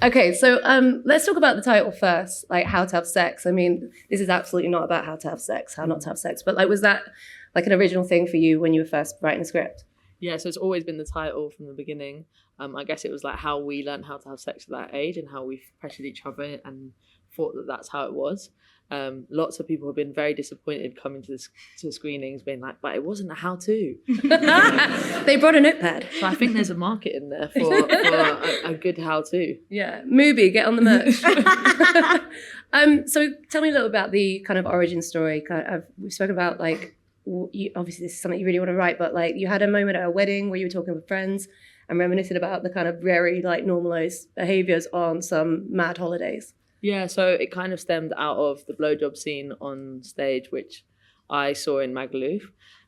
Okay, so let's talk about the title first, like how to have sex. I mean, this is absolutely not about how to have sex, how not to have sex, but like, was that like an original thing for you when you were first writing the script? Yeah, so it's always been the title from the beginning. I guess it was like how we learned how to have sex at that age and how we pressured each other and thought that that's how it was. Lots of people have been very disappointed coming to screenings being like, but it wasn't a how-to. They brought a notepad. So I think there's a market in there for a good how-to. Yeah, movie, get on the merch. So tell me a little about the kind of origin story. We've spoken about like, obviously this is something you really want to write, but like you had a moment at a wedding where you were talking with friends and reminiscing about the kind of very like normalized behaviors on some mad holidays. Yeah, so it kind of stemmed out of the blowjob scene on stage, which I saw in Magaluf.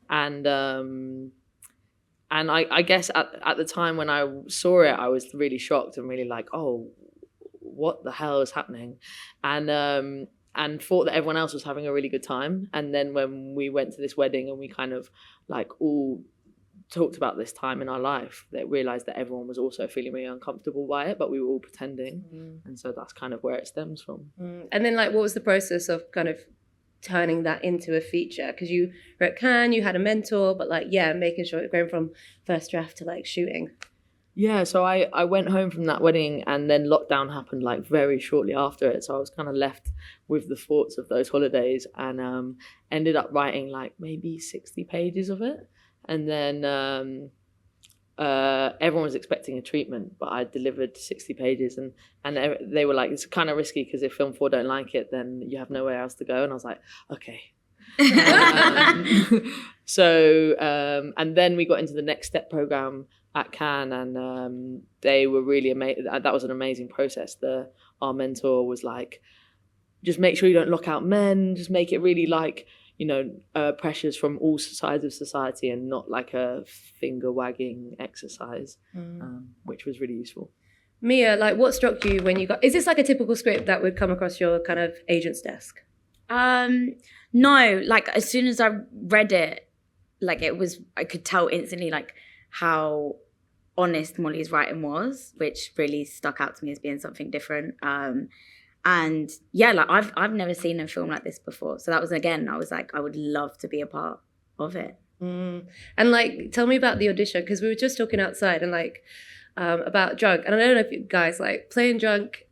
And I guess at the time when I saw it, I was really shocked and really like, oh, what the hell is happening? And thought that everyone else was having a really good time. And then when we went to this wedding and we kind of like all talked about this time in our life, that realized that everyone was also feeling really uncomfortable by it, but we were all pretending. And so that's kind of where it stems from. And then like, what was the process of kind of turning that into a feature? Because you were at Cannes, you had a mentor, but like, yeah, making sure it going from first draft to like shooting. Yeah, so I went home from that wedding and then lockdown happened like very shortly after it. So I was kind of left with the thoughts of those holidays and ended up writing like maybe 60 pages of it. And then everyone was expecting a treatment, but I delivered 60 pages and they were like, it's kind of risky because if Film 4 don't like it, then you have nowhere else to go. And I was like, okay. And then we got into the Next Step program at Cannes and they were really amazing. That was an amazing process. Our mentor was like, just make sure you don't lock out men, just make it really like, you know, pressures from all sides of society and not like a finger wagging exercise, which was really useful. Mia, like what struck you when you got, is this like a typical script that would come across your kind of agent's desk? No, like as soon as I read it, like I could tell instantly like how honest Molly's writing was, which really stuck out to me as being something different. And yeah, like I've never seen a film like this before. So that was, again, I was like, I would love to be a part of it. And like, tell me about the audition, because we were just talking outside and like about drunk. And I don't know if you guys like playing drunk.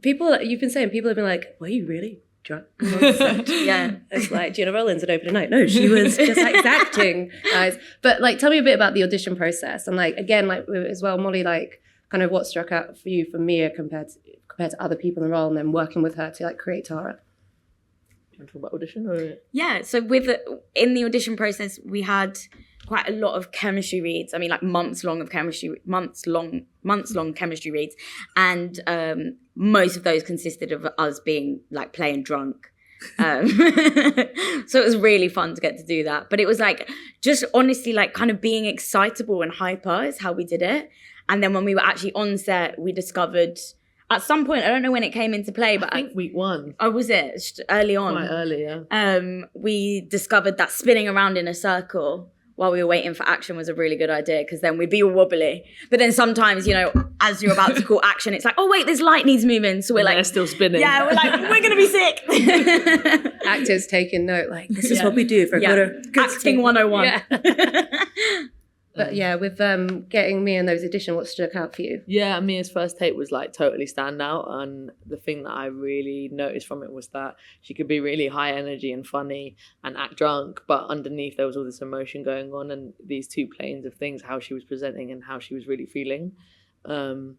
You've been saying, people have been like, were you really drunk? Yeah. It's like Gina Rollins at opening night. No, she was just like acting, guys. But like, tell me a bit about the audition process. And like, again, like as well, Molly, like kind of what struck out for you for Mia compared to other people in the role and then working with her to like create Tara. Do you want to talk about audition or? Yeah, so in the audition process, we had quite a lot of chemistry reads. I mean, like months long chemistry reads. And most of those consisted of us being like playing drunk. So it was really fun to get to do that. But it was like, just honestly, like kind of being excitable and hyper is how we did it. And then when we were actually on set, we discovered at some point, I don't know when it came into play, but I think week 1. Oh, was it? Just early on. Quite early, yeah. We discovered that spinning around in a circle while we were waiting for action was a really good idea, because then we'd be all wobbly. But then sometimes, you know, as you're about to call action, it's like, oh wait, this light needs moving. So we're like, they're still spinning. Yeah, we're like, we're gonna be sick. Actors taking note, like, this is what we do for good acting 101. Yeah. But yeah, with getting Mia in those auditions, what struck out for you? Yeah, Mia's first take was like totally stand out, and the thing that I really noticed from it was that she could be really high energy and funny and act drunk, but underneath there was all this emotion going on and these two planes of things, how she was presenting and how she was really feeling. And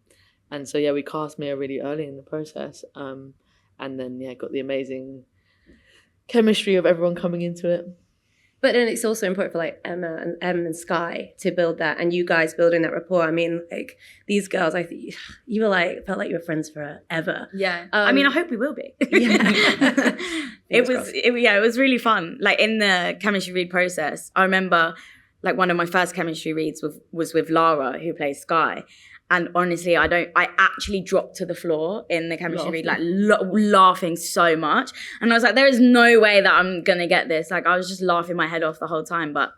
so yeah, we cast Mia really early in the process, and then yeah, got the amazing chemistry of everyone coming into it. But then it's also important for like Emma and Em and Skye to build that, and you guys building that rapport. I mean, like these girls, I think you were like, felt like you were friends forever. Yeah. I mean, I hope we will be. Yeah. It was really fun. Like in the chemistry read process, I remember like one of my first chemistry reads was with Lara, who plays Skye. And honestly, I actually dropped to the floor in the chemistry read, like laughing so much. And I was like, there is no way that I'm going to get this. Like, I was just laughing my head off the whole time, but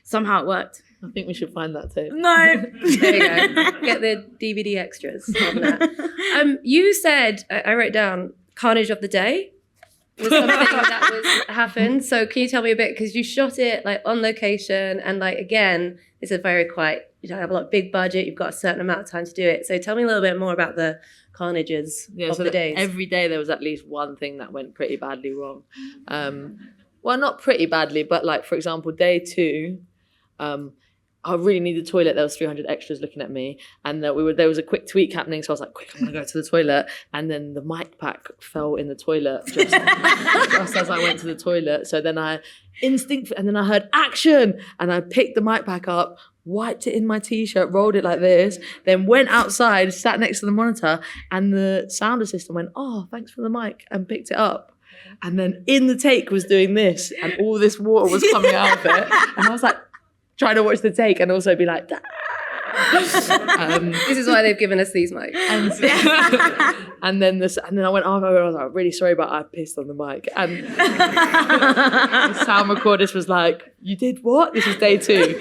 somehow it worked. I think we should find that tape. No. There you go. Get the DVD extras on that. You said, I wrote down, carnage of the day was something that was happened. So can you tell me a bit, because you shot it like on location, and like again, it's a very quite, you don't have a lot of big budget, you've got a certain amount of time to do it. So tell me a little bit more about the carnages of the days. Every day there was at least one thing that went pretty badly wrong. Well, not pretty badly, but like, for example, day 2, I really needed the toilet. There was 300 extras looking at me, and there was a quick tweak happening. So I was like, quick, I'm gonna go to the toilet. And then the mic pack fell in the toilet just as I went to the toilet. So then and then I heard action, and I picked the mic pack up, wiped it in my t-shirt, rolled it like this, then went outside, sat next to the monitor, and the sound assistant went, "Oh, thanks for the mic," and picked it up. And then in the take was doing this, and all this water was coming out of it, and I was like, trying to watch the take and also be like, this is why they've given us these mics. And then I went, I was like, really sorry, but I pissed on the mic. And the sound recordist was like, you did what? This was day 2.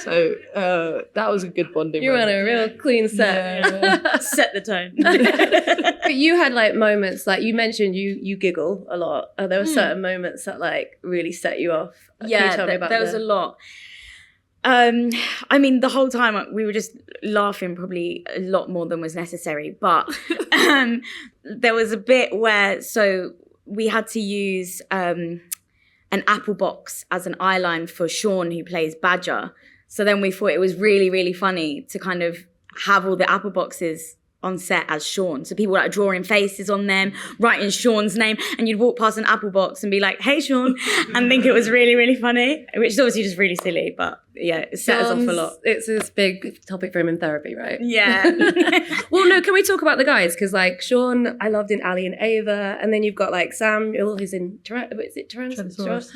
So that was a good bonding You were on moment. a real clean set. Yeah. Set the tone. But you had like moments, like you mentioned you giggle a lot. There were certain moments that like really set you off. Can you tell me about there was a lot. I mean, the whole time we were just laughing probably a lot more than was necessary. But there was a bit where, so we had to use an apple box as an eye line for Sean, who plays Badger. So then we thought it was really, really funny to kind of have all the apple boxes on set as Sean. So people were like drawing faces on them, writing Sean's name, and you'd walk past an apple box and be like, "Hey, Sean," and think it was really, really funny, which is obviously just really silly, but yeah, it set us off a lot. It's this big topic for him in therapy, right? Yeah. Well, no, can we talk about the guys? Because like Sean, I loved in Ali and Ava, and then you've got like Samuel, who's in Tyrannosaurus.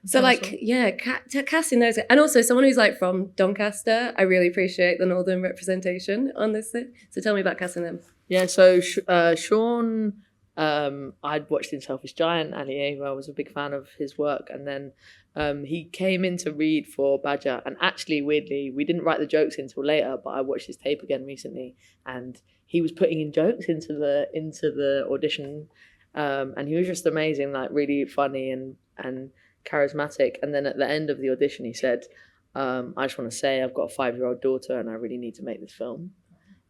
So like, yeah, casting those, and also someone who's like from Doncaster. I really appreciate the northern representation on this thing. So tell me about casting them. Yeah, so Sean, I'd watched in Selfish Giant. Ali Ava, I was a big fan of his work, and then he came in to read for Badger. And actually, weirdly, we didn't write the jokes until later, but I watched his tape again recently, and he was putting in jokes into the audition, and he was just amazing, like really funny and charismatic. And then at the end of the audition, he said, "I just want to say I've got a 5-year-old daughter, and I really need to make this film."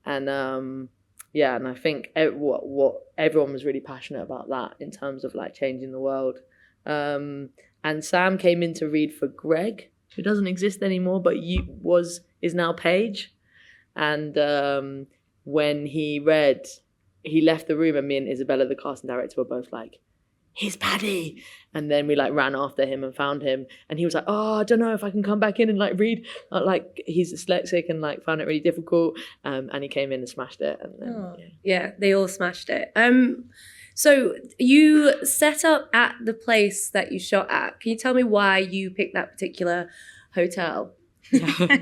And yeah, and I think what everyone was really passionate about that in terms of like changing the world. And Sam came in to read for Greg, who doesn't exist anymore, but is now Paige. And when he read, he left the room, and me and Isabella, the casting director, were both like, "He's Paddy." And then we like ran after him and found him, and he was like, "Oh, I don't know if I can come back in and like read." Like he's dyslexic and like found it really difficult. And he came in and smashed it. And then, yeah, they all smashed it. So you set up at the place that you shot at. Can you tell me why you picked that particular hotel? Yeah.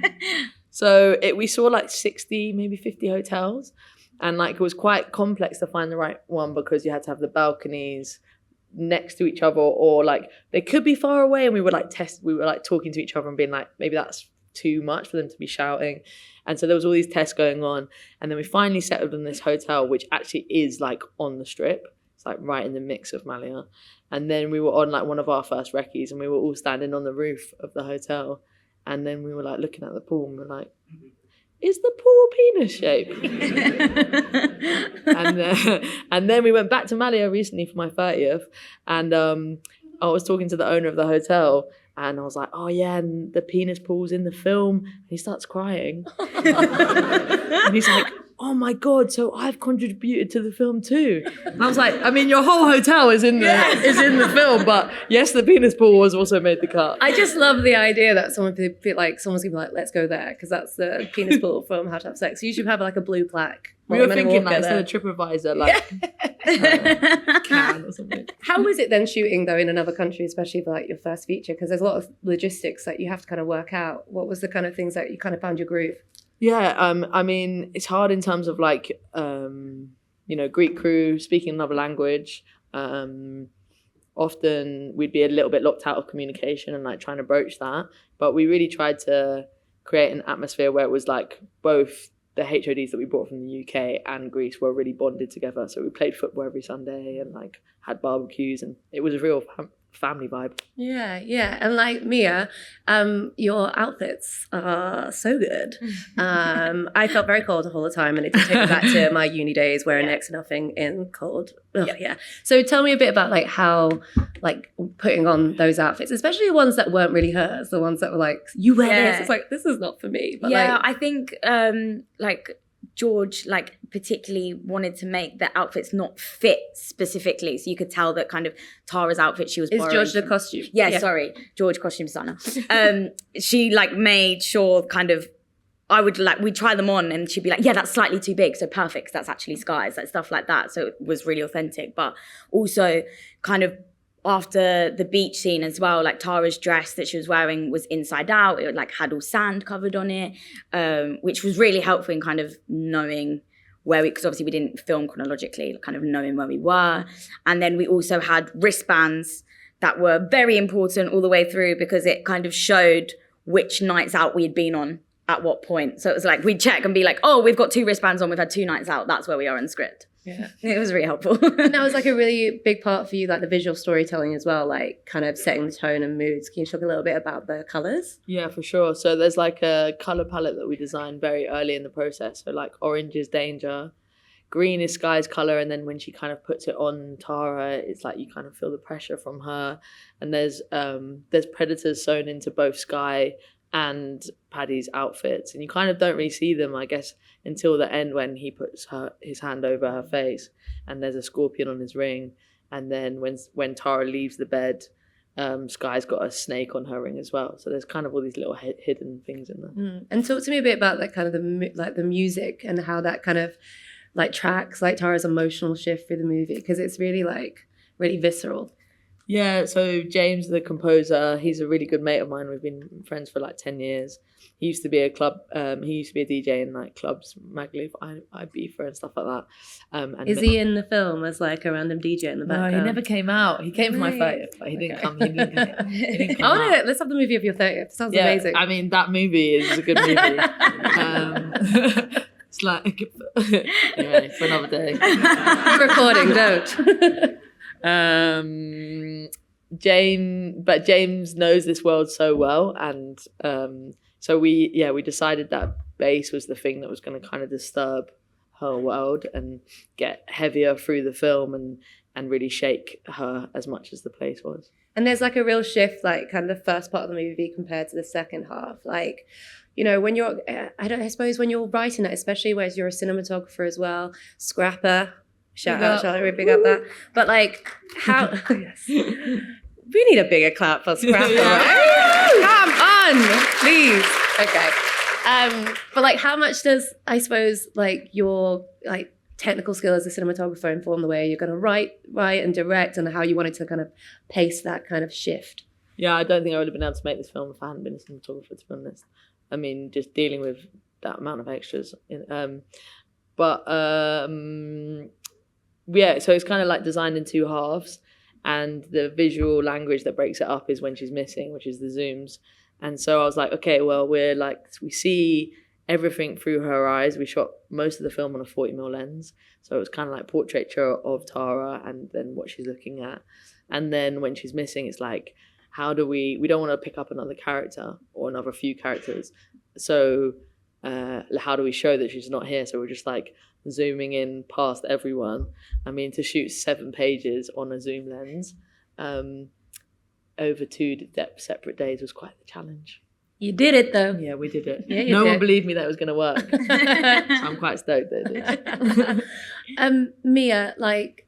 So we saw like 60, maybe 50 hotels, and like it was quite complex to find the right one because you had to have the balconies next to each other, or like they could be far away, and we were like talking to each other and being like, maybe that's too much for them to be shouting. And so there was all these tests going on, and then we finally settled on this hotel, which actually is like on the strip. It's like right in the mix of Malia. And then we were on like one of our first recce's, and we were all standing on the roof of the hotel, and then we were like looking at the pool, and we're like, "Is the pool penis shaped?" and then we went back to Malia recently for my 30th, and I was talking to the owner of the hotel, and I was like, "Oh yeah, and the penis pool's in the film," and he starts crying. And he's like, "Oh my God, so I've contributed to the film too." And I was like, "I mean, your whole hotel is in the film, but yes, the penis pool was also made the cut." I just love the idea that someone's gonna be like, "Let's go there," because that's the penis pool film How to Have Sex. You should have like a blue plaque. We were thinking like instead of TripAdvisor, like can or something. How was it then shooting though in another country, especially for like your first feature? Because there's a lot of logistics that you have to kind of work out. What was the kind of things that you kind of found your groove? Yeah, I mean, it's hard in terms of like, Greek crew speaking another language. Often we'd be a little bit locked out of communication and like trying to broach that. But we really tried to create an atmosphere where it was like both the HODs that we brought from the UK and Greece were really bonded together. So we played football every Sunday and like had barbecues, and it was a real family vibe. Yeah. And like Mia, your outfits are so good. I felt very cold all the time, and it did take me back to my uni days wearing next to nothing in cold. Yeah. So tell me a bit about like how like putting on those outfits, especially the ones that weren't really hers, the ones that were like, you wear this. It's like, this is not for me. But I think like George like particularly wanted to make the outfits not fit specifically, so you could tell that kind of Tara's outfit she was is borrowing George the from. costume? Yeah, sorry, George costume designer. She like made sure kind of we'd try them on and she'd be like, yeah, that's slightly too big, so perfect, 'cause that's actually Skye's, like stuff like that. So it was really authentic. But also kind of after the beach scene as well, like Tara's dress that she was wearing was inside out. It like had all sand covered on it, which was really helpful in kind of knowing where because obviously we didn't film chronologically, kind of knowing where we were. And then we also had wristbands that were very important all the way through, because it kind of showed which nights out we had been on at what point. So it was like we'd check and be like, oh, we've got 2 wristbands on, we've had 2 nights out, that's where we are in the script. Yeah. It was really helpful. And that was like a really big part for you, like the visual storytelling as well, like kind of setting the tone and moods. Can you talk a little bit about the colours? Yeah, for sure. So there's like a colour palette that we designed very early in the process. So like orange is danger, green is Skye's colour, and then when she kind of puts it on Tara, it's like you kind of feel the pressure from her. And there's predators sewn into both Skye and Paddy's outfits, and you kind of don't really see them, I guess, until the end when he puts his hand over her face and there's a scorpion on his ring. And then when Tara leaves the bed, Skye's got a snake on her ring as well. So there's kind of all these little hidden things in there. And talk to me a bit about that kind of the music and how that kind of like tracks like Tara's emotional shift through the movie, because it's really like really visceral. Yeah, so James, the composer, he's a really good mate of mine. We've been friends for like 10 years. He used to be a DJ in like clubs, Magaluf, Ibiza and stuff like that. And is he in the film as like a random DJ in the background? No, he never came out. He came for my 30th, but he didn't come. He didn't come out. Let's have the movie of your 30th. Sounds amazing. I mean, that movie is a good movie. It's like, anyway, for another day. Recording, don't. James knows this world so well, and so we decided that bass was the thing that was going to kind of disturb her world and get heavier through the film and really shake her as much as the place was. And there's like a real shift, like kind of the first part of the movie compared to the second half. Like, you know, when you're, I suppose when you're writing it, especially whereas you're a cinematographer as well, scrapper. Shout out, Charlotte, big up that. But like, how? Yes. We need a bigger clap for Scrapper. Come on, please. Okay. But like, how much does, I suppose, like your like technical skill as a cinematographer inform the way you're going to write and direct, and how you wanted to kind of pace that kind of shift? Yeah, I don't think I would have been able to make this film if I hadn't been a cinematographer, to be honest. I mean, just dealing with that amount of extras. Yeah, so it's kind of like designed in 2 halves, and the visual language that breaks it up is when she's missing, which is the zooms. And so I was like, okay, well, we see everything through her eyes. We shot most of the film on a 40mm lens, so it was kind of like portraiture of Tara and then what she's looking at. And then when she's missing, it's like, how do we don't want to pick up another character or another few characters, so how do we show that she's not here? So we're just like zooming in past everyone. I mean, to shoot 7 pages on a zoom lens over 2 separate days was quite the challenge. You did it though. Yeah, we did it. Yeah, no one believed me that it was going to work. So I'm quite stoked that it did. Mia, like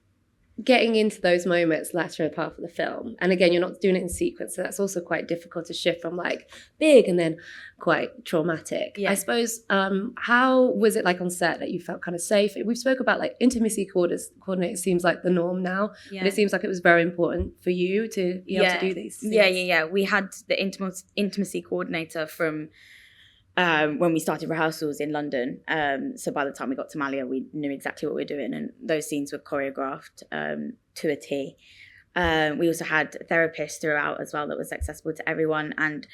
getting into those moments later in the part of the film, and again, you're not doing it in sequence, so that's also quite difficult to shift from like big and then quite traumatic. Yeah. I suppose, how was it like on set that you felt kind of safe? We've spoke about like intimacy coordinators seems like the norm now, but it seems like it was very important for you to be able to do these things. Yeah. We had the intimacy coordinator from when we started rehearsals in London. So by the time we got to Malia, we knew exactly what we were doing, and those scenes were choreographed to a T. We also had therapists throughout as well that was accessible to everyone, and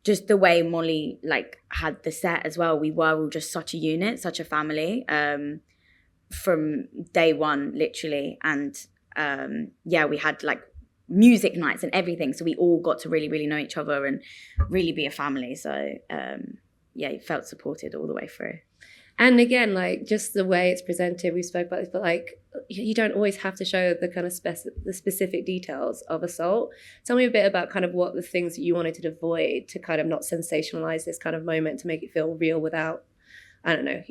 just the way Molly like had the set as well. We were all just such a unit, such a family from day one, literally. And we had like music nights and everything. So we all got to really, really know each other and really be a family. So you felt supported all the way through. And again, like just the way it's presented, we spoke about this, but like you don't always have to show the kind of the specific details of assault. Tell me a bit about kind of what the things that you wanted to avoid to kind of not sensationalize this kind of moment, to make it feel real without, I don't know,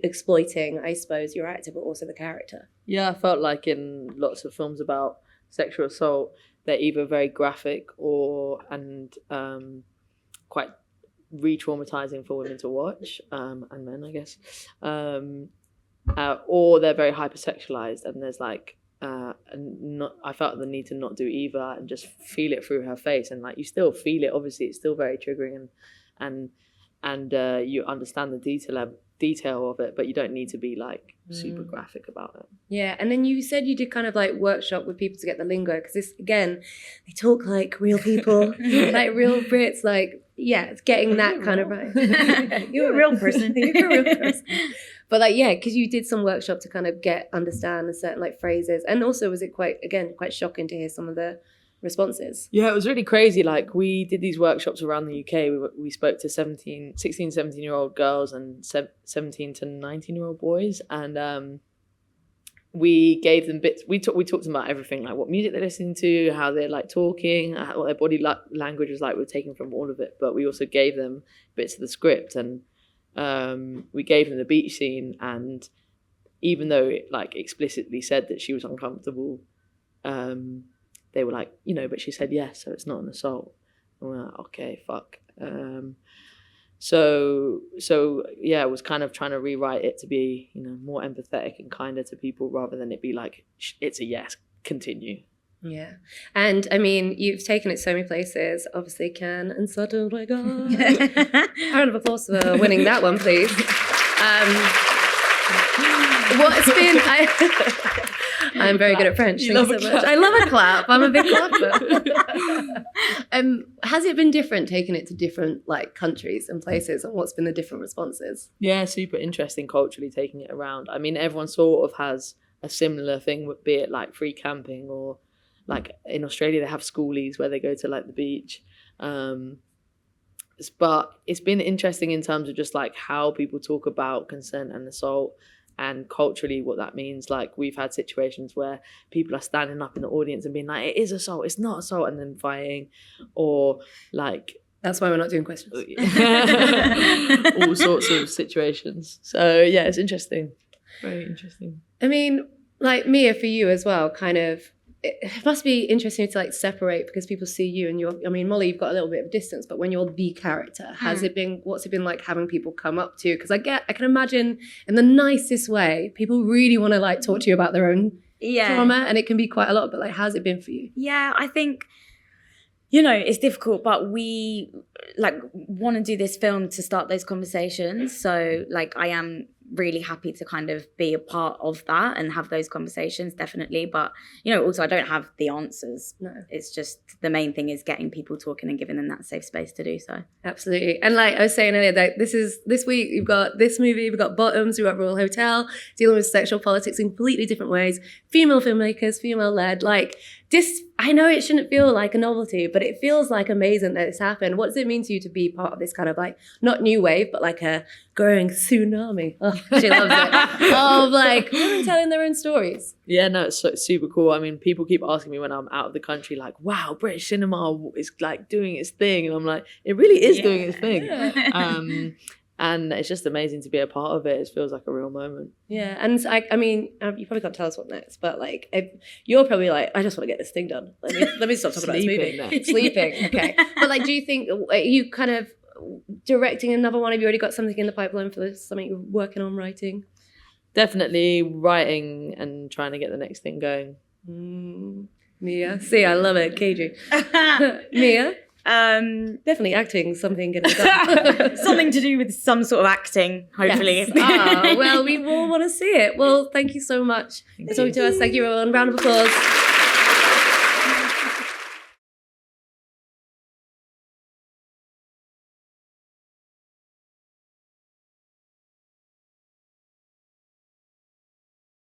exploiting, I suppose, your actor, but also the character. Yeah, I felt like in lots of films about sexual assault, they're either very graphic and quite re-traumatizing for women to watch, and men, I guess, or they're very hypersexualized, and there's like I felt the need to not do either and just feel it through her face, and like you still feel it, obviously it's still very triggering, and you understand the detail of it, but you don't need to be like super graphic about it. Yeah, and then you said you did kind of like workshop with people to get the lingo, because this, again, they talk like real people, like real Brits, like, yeah, it's getting that kind of right. You're a real person. You're a real person. But like, yeah, because you did some workshop to kind of understand certain like phrases, and also was it quite shocking to hear some of the responses? Yeah, it was really crazy. Like we did these workshops around the UK. We spoke to 16, 17-year-old girls and 17 to 19-year-old boys, and we gave them bits. We talked to them about everything, like what music they're listening to, how they're like talking, what their body language was like. We're taking from all of it, but we also gave them bits of the script, and we gave them the beach scene. And even though it like explicitly said that she was uncomfortable, they were like, but she said yes, so it's not an assault. And we're like, okay, fuck. So yeah, I was kind of trying to rewrite it to be, more empathetic and kinder to people, rather than it be like, it's a yes, continue. Yeah. And I mean, you've taken it so many places, obviously Cannes and Sutton, oh my God. Round of applause for winning that one, please. What's been... I'm very good at French. Thank you so much. I love a clap. I'm a big clapper. Has it been different taking it to different like countries and places, and what's been the different responses? Yeah, super interesting culturally taking it around. I mean, everyone sort of has a similar thing, be it like free camping, or like in Australia they have schoolies where they go to like the beach. But it's been interesting in terms of just like how people talk about consent and assault, and culturally what that means. Like we've had situations where people are standing up in the audience and being like, it is assault, it's not assault, and then fighting, or like... That's why we're not doing questions. All sorts of situations. So yeah, it's interesting. Very interesting. I mean, like Mia, for you as well, kind of, it must be interesting to like separate, because people see you and Molly, you've got a little bit of distance, but when you're the character, what's it been like having people come up to you? Because I can imagine in the nicest way, people really want to like talk to you about their own trauma, and it can be quite a lot, but like, how's it been for you? Yeah, I think, it's difficult, but we like want to do this film to start those conversations. So like, I am really happy to kind of be a part of that and have those conversations, definitely. But also I don't have the answers. No, it's just the main thing is getting people talking and giving them that safe space to do so. Absolutely. And like I was saying earlier, that this week you've got this movie, we've got Bottoms, we've got Royal Hotel, dealing with sexual politics in completely different ways, female filmmakers, female led, like this. I know it shouldn't feel like a novelty, but it feels like amazing that it's happened. What does it mean to you to be part of this kind of like, not new wave, but like a growing tsunami? Oh, she loves it. Of like women telling their own stories. Yeah, no, it's super cool. I mean, people keep asking me when I'm out of the country, like, wow, British cinema is like doing its thing. And I'm like, it really is doing its thing. Yeah. And it's just amazing to be a part of it. It feels like a real moment. Yeah, and I mean, you probably can't tell us what next, but like, you're probably like, I just want to get this thing done. Let me stop talking about this movie. Sleeping, okay. But like, do you think, are you kind of directing another one? Have you already got something in the pipeline for this? Something you're working on writing? Definitely writing and trying to get the next thing going. Mia, see, I love it, cagey. Mia? Definitely acting, something getting done. Something to do with some sort of acting, hopefully. Yes. Well, we all want to see it. Well, thank you so much for talking to us. Thank you, everyone. Round of applause.